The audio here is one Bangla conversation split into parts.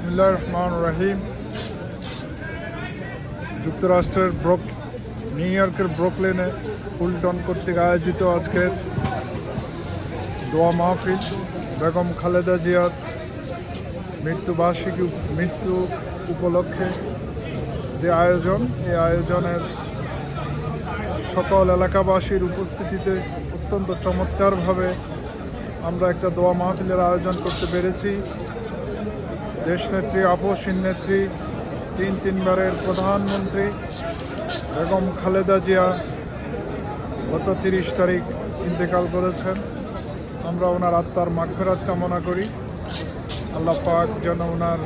বিসমিল্লাহির রহমানির রহিম। যুক্তরাষ্ট্রের নিউ ইয়র্কের ব্রুকলিনে ফুলটন কর্তৃক আয়োজিত আজকের দোয়া মাহফিল বেগম খালেদা জিয়ার মৃত্যু উপলক্ষে যে আয়োজন, এই আয়োজনের সকল এলাকাবাসীর উপস্থিতিতে অত্যন্ত চমৎকারভাবে আমরা একটা দোয়া মাহফিলের আয়োজন করতে পেরেছি। দেশনেত্রী, আপসহীন নেত্রী, তিনবারের প্রধানমন্ত্রী বেগম খালেদা জিয়া গত 30 তারিখ ইন্তেকাল করেছেন। আমরা ওনার আত্মার মাগফিরাত কামনা করি। আল্লাহ পাক যেন ওনার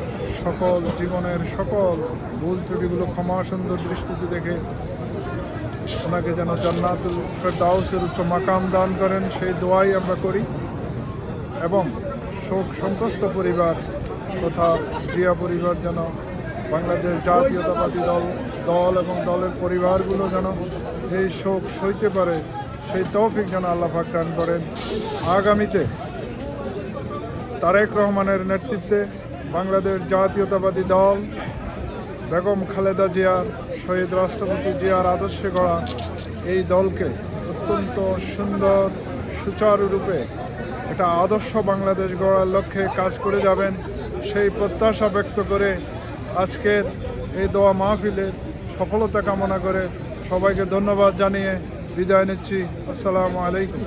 সকল জীবনের সকল ভুল ত্রুটিগুলো ক্ষমা সুন্দর দৃষ্টিতে দেখে ওনাকে যেন জান্নাতুল ফেরদাউসের উচ্চ মাকাম দান করেন, সেই দোয়াই আমরা করি। এবং শোক সন্তুষ্ট পরিবার তথা জিয়া পরিবার যেন বাংলাদেশ জাতীয়তাবাদী দল এবং দলের পরিবারগুলো যেন এই শোক সইতে পারে, সেই তৌফিক যেন আল্লাহ পাক দান করেন। আগামীতে তারেক রহমানের নেতৃত্বে বাংলাদেশ জাতীয়তাবাদী দল বেগম খালেদা জিয়ার, শহীদ রাষ্ট্রপতি জিয়ার আদর্শে গড়া এই দলকে অত্যন্ত সুন্দর সুচারুরূপে একটা আদর্শ বাংলাদেশ গড়ার লক্ষ্যে কাজ করে যাবেন, সেই প্রত্যাশা ব্যক্ত করে আজকের এই দোয়া মাহফিলের সফলতা কামনা করে সবাইকে ধন্যবাদ জানিয়ে বিদায় নিচ্ছি। আসসালামু আলাইকুম।